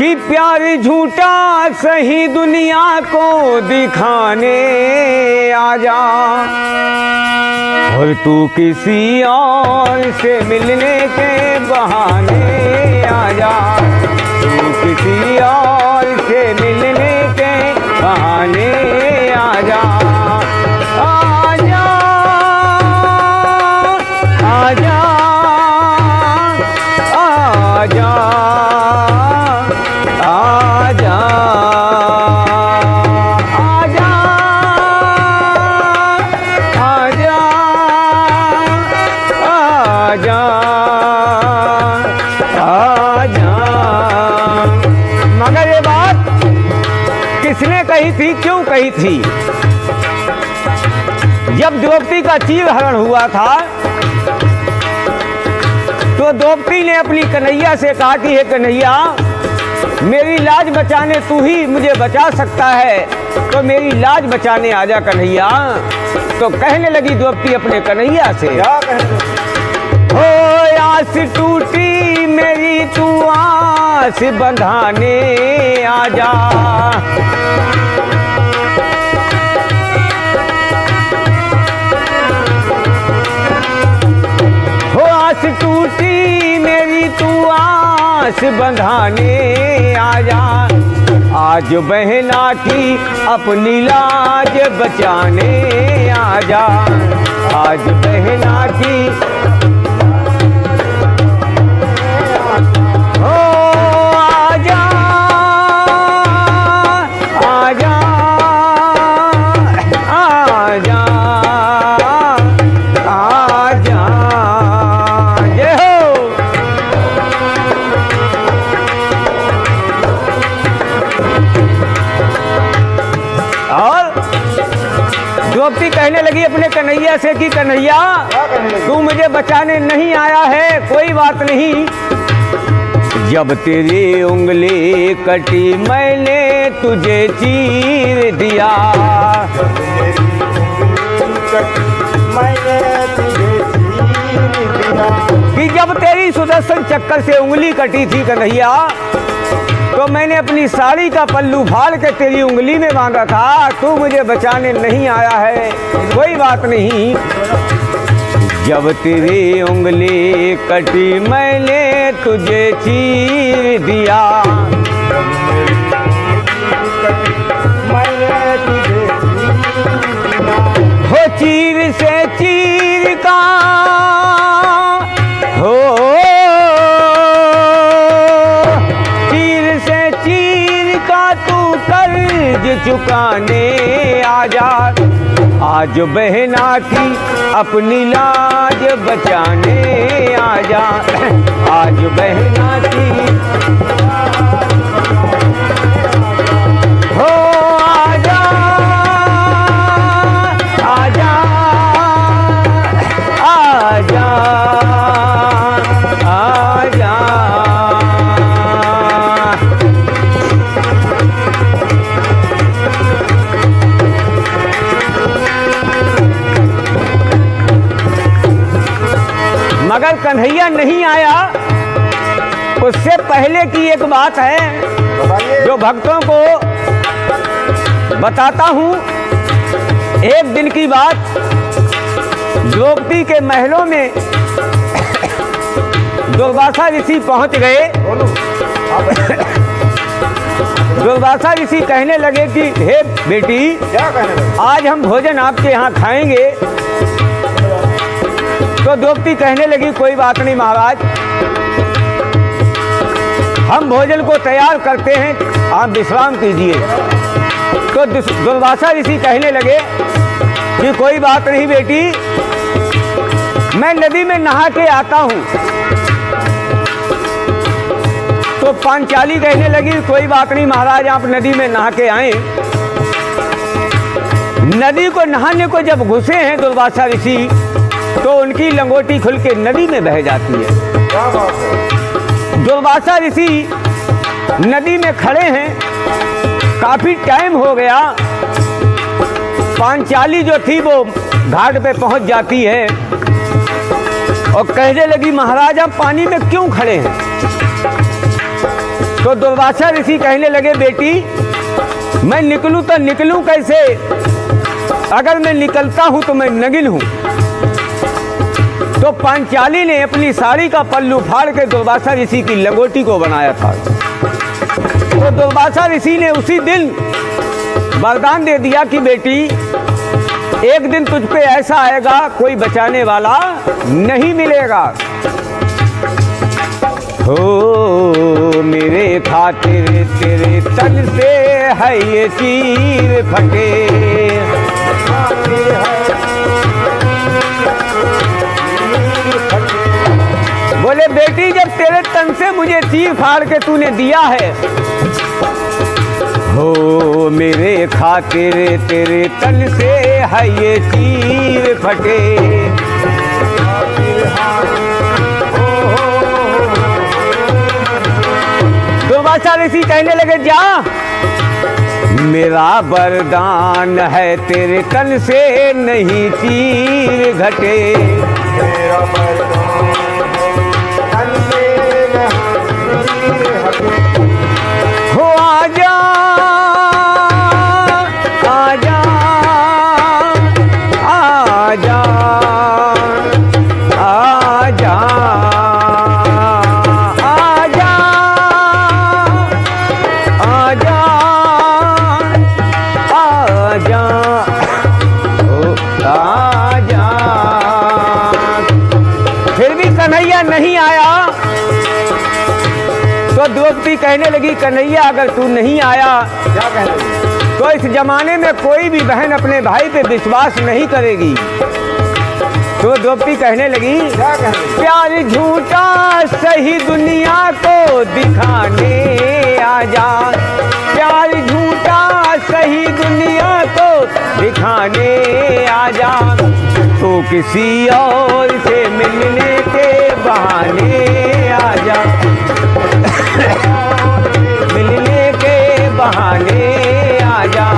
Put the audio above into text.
कि प्यार झूठा सही दुनिया को दिखाने आजा, और तू किसी और से मिलने के बहाने आजा, तू किसी और से मिलने के बहाने आजा, आजा आजा आजा आजा आजा आजा आजा आजा। मगर ये बात किसने कही थी, क्यों कही थी? जब द्रौपदी का चीर हरण हुआ था तो द्रौपदी ने अपनी कन्हैया से कहा कि हे कन्हैया, मेरी लाज बचाने तू ही मुझे बचा सकता है, तो मेरी लाज बचाने आजा कन्हैया। तो कहने लगी द्रौपदी अपने कन्हैया से, हो आस टूटी मेरी तू आस बंधाने आजा, हो आस टूटी मेरी तू आस बंधाने आजा, आज बहना की अपनी लाज बचाने आजा, आज बहना की ओ आजा आजा आजा आजा, जय हो। और द्रौपदी कहने लगी अपने कन्हैया से कि कन्हैया, तू मुझे बचाने नहीं आया है, कोई बात नहीं। जब तेरी उंगली कटी मैंने तुझे चीर दिया, कि जब तेरी सुदर्शन चक्कर से उंगली कटी थी कन्हैया, तो मैंने अपनी साड़ी का पल्लू फाड़ के तेरी उंगली में बांधा था। तू मुझे बचाने नहीं आया है, कोई बात नहीं। जब तेरी उंगली कटी मैंने तुझे चीर दिया, हो चीर से चीर का हो, चीर से चीर का तू कर्ज चुकाने आजा, आज बहना की अपनी लाज बचाने आजा, आज बहना की हो आजा आजा आजा आजा। मगर कन्हैया नहीं आया, उससे पहले की एक बात है जो भक्तों को बताता हूँ। एक दिन की बात, द्रौपदी के महलों में दुर्वासा ऋषि पहुंच गए। दुर्वासा ऋषि कहने लगे कि हे बेटी, आज हम भोजन आपके यहाँ खाएंगे। तो द्रौपदी कहने लगी कोई बात नहीं महाराज, हम भोजन को तैयार करते हैं, आप विश्राम कीजिए। तो दुर्वासा ऋषि कहने लगे कि कोई बात नहीं बेटी, मैं नदी में नहा के आता हूँ। तो पांचाली कहने लगी कोई बात नहीं महाराज, आप नदी में नहा के आए। नदी को नहाने को जब घुसे हैं दुर्वासा ऋषि, तो उनकी लंगोटी खुल के नदी में बह जाती है। दुर्वासा ऋषि नदी में खड़े हैं, काफी टाइम हो गया। पांचाली जो थी वो घाट पे पहुंच जाती है और कहने लगी महाराज आप पानी में क्यों खड़े हैं? तो तो दुर्वासा ऋषि कहने लगे, बेटी मैं निकलूं तो निकलूं कैसे? अगर मैं निकलता हूं तो मैं नगिन हूं। तो पांचाली ने अपनी साड़ी का पल्लू फाड़ के दुर्वासा ऋषि की लंगोटी को बनाया था। तो दुर्वासा ऋषि ने उसी दिन वरदान दे दिया कि बेटी एक दिन तुझ पे ऐसा आएगा, कोई बचाने वाला नहीं मिलेगा। हो मेरे खातिर तेरे तन से है ये चीर फटे, बोले बेटी जब तेरे तन से मुझे चीर फाड़ के तूने दिया है, हो मेरे खातिर तेरे तन से है ये चीर फटे। दुर्वासा ऋषि कहने लगे, जा मेरा वरदान है तेरे तन से नहीं चीर घटे। मेरा वरदान तन से नहीं घटे। हो आजा आजा आजा आजा आजा आजा आजा ओ आजा। फिर भी कन्हैया नहीं आया तो द्रौपदी कहने लगी, कन्हैया अगर तू नहीं आया क्या कहने, तो इस जमाने में कोई भी बहन अपने भाई पे विश्वास नहीं करेगी। तो द्रौपदी कहने लगी, क्या कहने, प्यार झूठा सही दुनिया को दिखाने आजा, प्यार झूठा सही दुनिया को दिखाने आजा, तो किसी और से मिलने के बहाने आजा, मिलने के बहाने आजा।